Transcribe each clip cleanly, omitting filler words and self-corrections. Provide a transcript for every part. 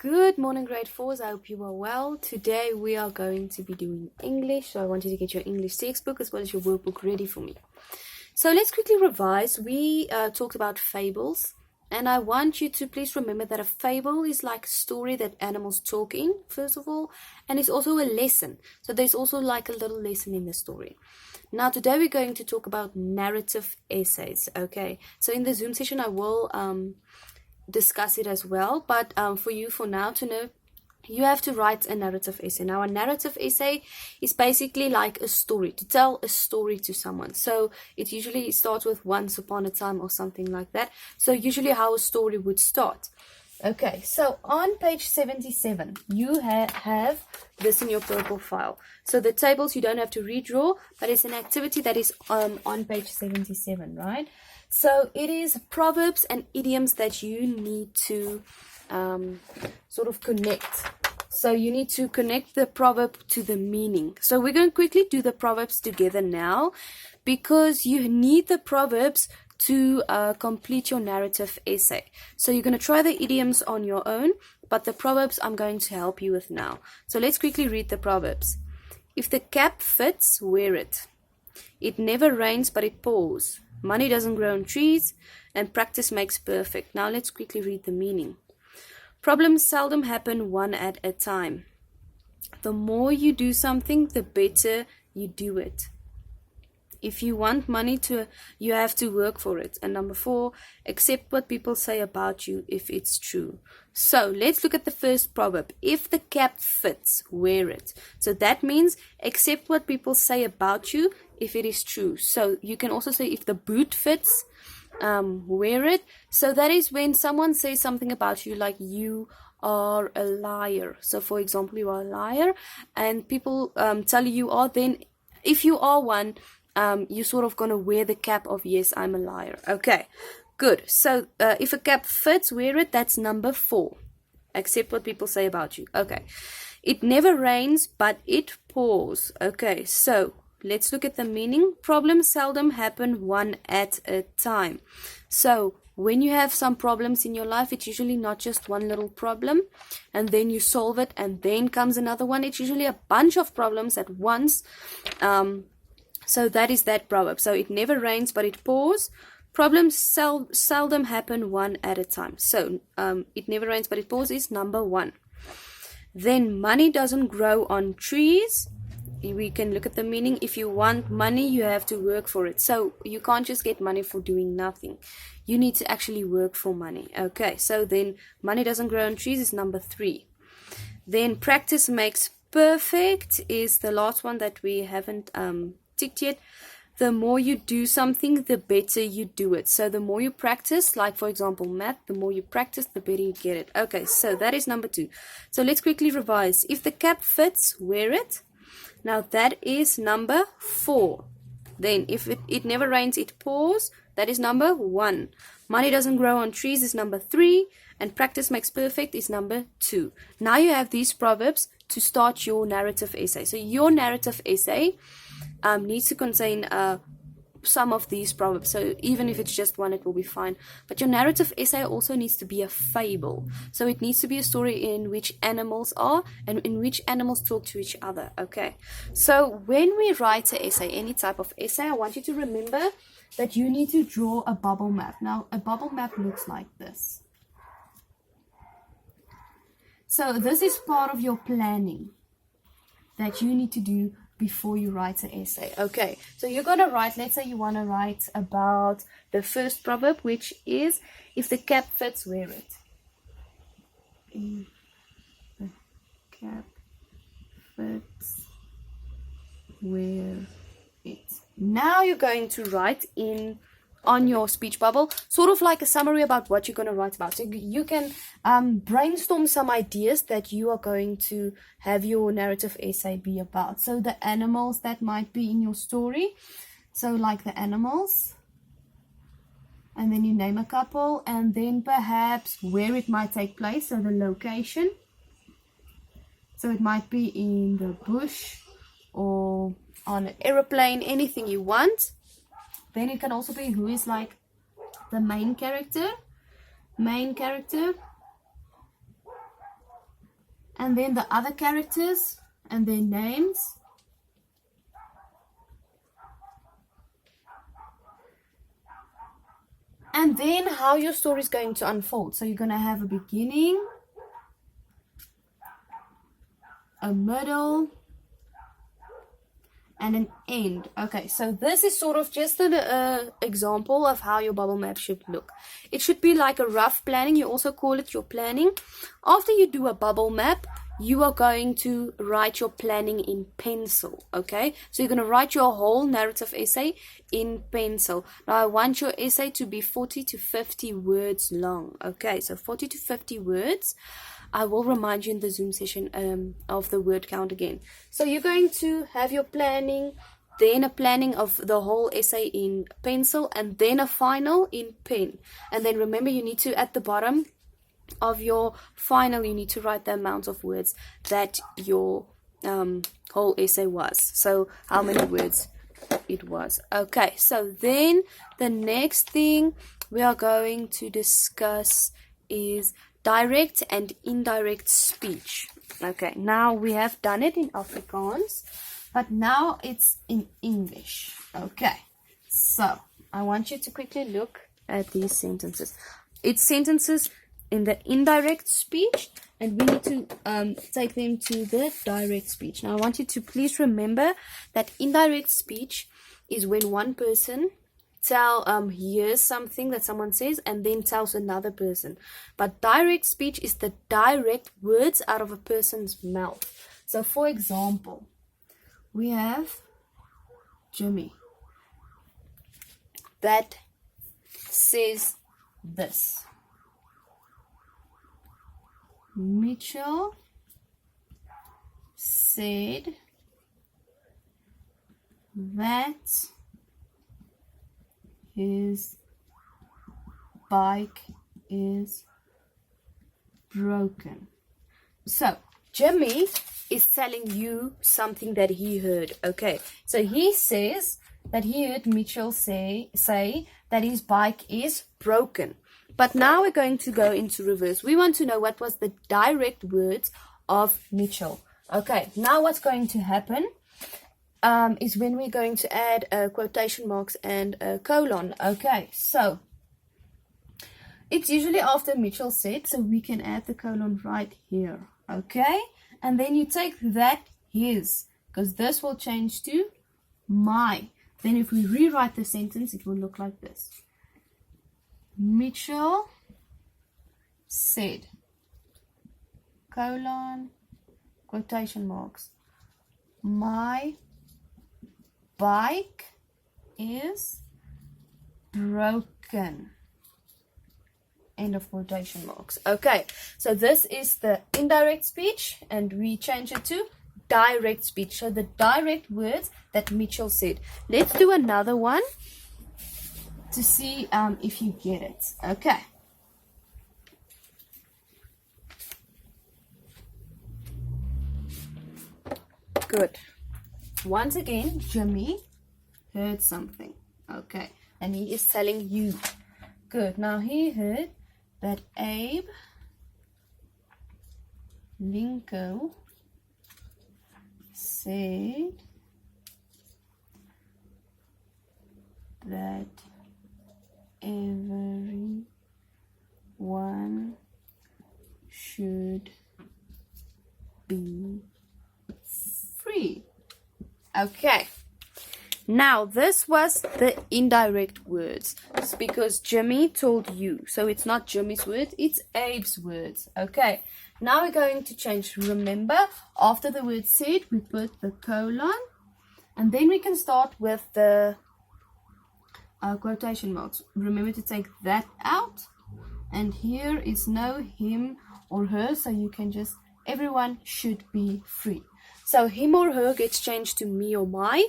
Good morning, grade 4s. I hope you are well. Today we are going to be doing English, so I want you to get your English textbook as well as your workbook ready for me. So let's quickly revise. We talked about fables, and I want you to please remember that a fable is like a story that animals talk in, first of all, and it's also a lesson. So there's also like a little lesson in the story. Now today we're going to talk about narrative essays, okay? So in the Zoom session I will discuss it as well, but for you for now to know, you have to write a narrative essay. Now a narrative essay is basically like a story, to tell a story to someone. So it usually starts with once upon a time or something like that. So usually how a story would start. Okay, so on page 77 you have this in your purple file. So the tables you don't have to redraw, but it's an activity that is on page 77, right? So it is proverbs and idioms that you need to sort of connect. So you need to connect the proverb to the meaning. So we're going to quickly do the proverbs together now, because you need the proverbs to complete your narrative essay. So you're going to try the idioms on your own, but the proverbs I'm going to help you with now. So let's quickly read the proverbs. If the cap fits, wear it. It never rains, but it pours. Money doesn't grow on trees, and practice makes perfect. Now let's quickly read the meaning. Problems seldom happen one at a time. The more you do something, the better you do it. If you want money, you have to work for it. And number 4, accept what people say about you if it's true. So let's look at the first proverb. If the cap fits, wear it. So that means accept what people say about you if it is true. So you can also say if the boot fits, wear it. So that is when someone says something about you, like you are a liar. So for example, you are a liar and people tell you are, then if you are one, you're sort of gonna wear the cap of yes, I'm a liar. Okay, good. So if a cap fits, wear it. That's number 4. Accept what people say about you. Okay. It never rains, but it pours. Okay, so let's look at the meaning. Problems seldom happen one at a time. So when you have some problems in your life, it's usually not just one little problem and then you solve it and then comes another one. It's usually a bunch of problems at once. So that is that proverb. So it never rains, but it pours. Problems seldom happen one at a time. So it never rains, but it pours is number 1. Then money doesn't grow on trees. We can look at the meaning. If you want money, you have to work for it. So you can't just get money for doing nothing. You need to actually work for money. Okay, so then money doesn't grow on trees is number 3. Then practice makes perfect is the last one that we haven't ticked yet. The more you do something, the better you do it. So the more you practice, like for example math, the more you practice, the better you get it. Okay, so that is number 2. So let's quickly revise. If the cap fits, wear it. Now that is number 4. Then if it never rains, it pours. That is number 1. Money doesn't grow on trees is number 3. And practice makes perfect is number 2. Now you have these proverbs to start your narrative essay. So your narrative essay needs to contain some of these proverbs. So even if it's just one, it will be fine. But your narrative essay also needs to be a fable. So it needs to be a story in which animals are and in which animals talk to each other. Okay. So when we write an essay, any type of essay, I want you to remember that you need to draw a bubble map. Now a bubble map looks like this. So this is part of your planning that you need to do before you write an essay. Okay, so you're going to write, let's say you want to write about the first proverb, which is, if the cap fits, wear it. If the cap fits, wear it. Now you're going to write on your speech bubble, sort of like a summary about what you're going to write about. So you can brainstorm some ideas that you are going to have your narrative essay be about. So the animals that might be in your story, so like the animals, and then you name a couple, and then perhaps where it might take place, so the location. So it might be in the bush or on an aeroplane, anything you want. Then it can also be who is like the main character. and then the other characters and their names. And then how your story is going to unfold. So you're going to have a beginning, a middle, and an end. Okay, so this is sort of just an example of how your bubble map should look. It should be like a rough planning. You also call it your planning. After you do a bubble map, you are going to write your planning in pencil. Okay, so you're going to write your whole narrative essay in pencil. Now I want your essay to be 40 to 50 words long. Okay, so 40 to 50 words. I will remind you in the Zoom session of the word count again. So you're going to have your planning, then a planning of the whole essay in pencil, and then a final in pen. And then remember, you need to, at the bottom of your final, you need to write the amount of words that your whole essay was. So how many words it was. Okay, so then the next thing we are going to discuss is direct and indirect speech. Okay, now we have done it in Afrikaans, but now it's in English. Okay, so I want you to quickly look at these sentences. It's sentences in the indirect speech, and we need to take them to the direct speech. Now I want you to please remember that indirect speech is when one person hears something that someone says and then tells another person. But direct speech is the direct words out of a person's mouth. So for example, we have Jimmy that says this. Mitchell said that his bike is broken. So Jimmy is telling you something that he heard. Okay, so he says that he heard Mitchell say that his bike is broken. But now we're going to go into reverse. We want to know what was the direct words of Mitchell. Okay, now what's going to happen is when we're going to add quotation marks and a colon. Okay, so it's usually after Mitchell said, so we can add the colon right here. Okay, and then you take that his, because this will change to my. Then if we rewrite the sentence, it will look like this. Mitchell said, colon, quotation marks, my bike is broken. End of quotation marks. Okay, so this is the indirect speech, and we change it to direct speech. So the direct words that Mitchell said. Let's do another one to see if you get it. Okay. Good. Once again, Jimmy heard something. Okay. And he is telling you. Good. Now he heard that Abe Lincoln said that everyone should be free. Okay. Now this was the indirect words. It's because Jimmy told you. So it's not Jimmy's words, it's Abe's words. Okay. Now we're going to change. Remember, after the word said, we put the colon. And then we can start with the quotation marks. Remember to take that out. And here is no him or her. So you can just, everyone should be free. So him or her gets changed to me or my.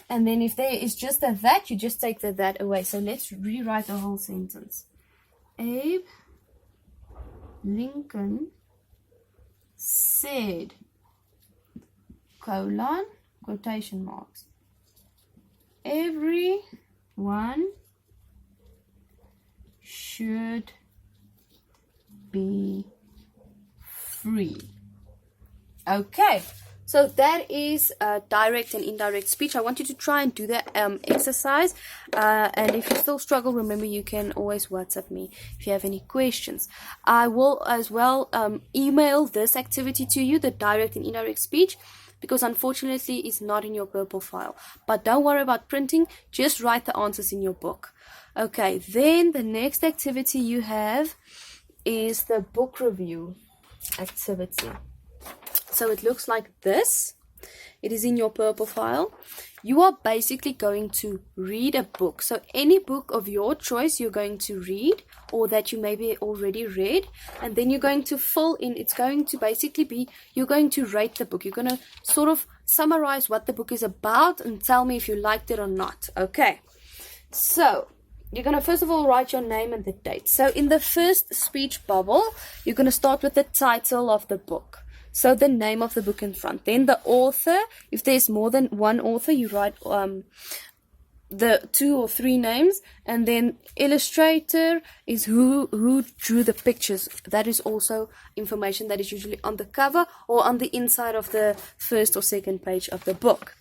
And then if there is just a that, you just take the that away. So let's rewrite the whole sentence. Abe Lincoln said, colon, quotation marks, everyone should be free. Okay, so that is direct and indirect speech. I want you to try and do that exercise. And if you still struggle, remember you can always WhatsApp me if you have any questions. I will as well email this activity to you, the direct and indirect speech, because unfortunately it's not in your Purple file. But don't worry about printing, just write the answers in your book. Okay, then the next activity you have is the book review activity. So it looks like this. It is in your Purple file. You are basically going to read a book. So any book of your choice you're going to read, or that you maybe already read, and then you're going to fill in. It's going to basically be, you're going to rate the book. You're going to sort of summarize what the book is about and tell me if you liked it or not. Okay, so you're going to first of all write your name and the date. So in the first speech bubble, you're going to start with the title of the book. So the name of the book in front. Then the author. If there's more than one author, you write the 2 or 3 names. And then illustrator is who drew the pictures. That is also information that is usually on the cover or on the inside of the first or second page of the book.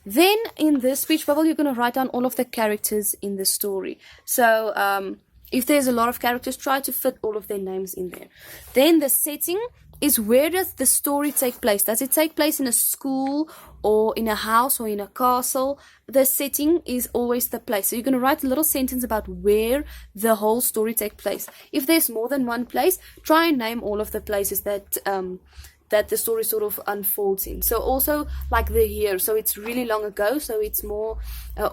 Then in this speech bubble, you're going to write down all of the characters in the story. So if there's a lot of characters, try to fit all of their names in there. Then the setting is, where does the story take place? Does it take place in a school or in a house or in a castle? The setting is always the place. So you're going to write a little sentence about where the whole story takes place. If there's more than one place, try and name all of the places that that the story sort of unfolds in. So also like the year. So it's really long ago. So it's more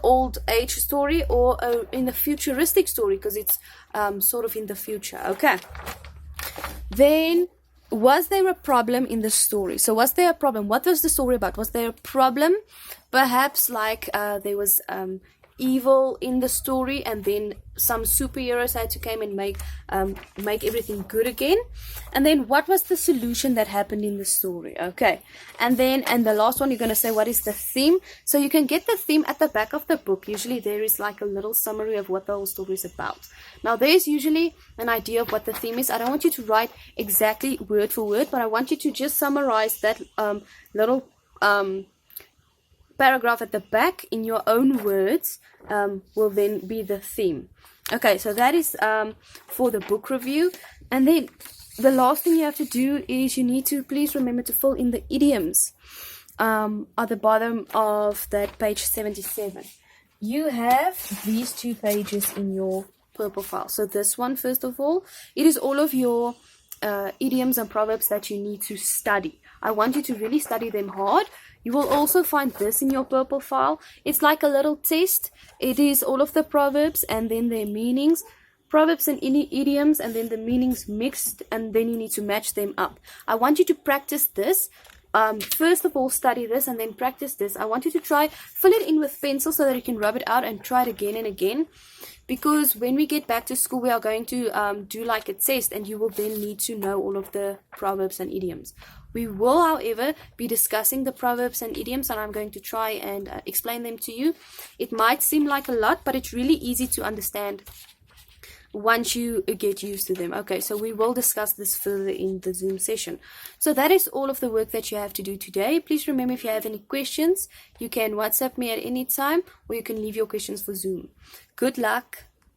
old age story, or in a futuristic story, because it's sort of in the future. Okay. Then, was there a problem in the story? So was there a problem? What was the story about? Was there a problem? Perhaps like there was evil in the story, and then some superheroes had to come and make everything good again. And then what was the solution that happened in the story? Okay. And the last one, you're going to say, what is the theme? So you can get the theme at the back of the book. Usually there is like a little summary of what the whole story is about. Now there's usually an idea of what the theme is. I don't want you to write exactly word for word, but I want you to just summarize that little paragraph at the back in your own words. Will then be the theme. Okay, so that is for the book review. And then the last thing you have to do is you need to please remember to fill in the idioms at the bottom of that page 77. You have these 2 pages in your Purple file. So this one, first of all, it is all of your idioms and proverbs that you need to study. I want you to really study them hard. You will also find this in your Purple file. It's like a little test. It is all of the proverbs and then their meanings. Proverbs and idioms and then the meanings mixed, and then you need to match them up. I want you to practice this. First of all, study this and then practice this. I want you to try, fill it in with pencil so that you can rub it out and try it again and again. Because when we get back to school, we are going to do like a test, and you will then need to know all of the proverbs and idioms. We will, however, be discussing the proverbs and idioms, and I'm going to try and explain them to you. It might seem like a lot, but it's really easy to understand once you get used to them. Okay, so we will discuss this further in the Zoom session. So that is all of the work that you have to do today. Please remember, if you have any questions, you can WhatsApp me at any time, or you can leave your questions for Zoom. Good luck.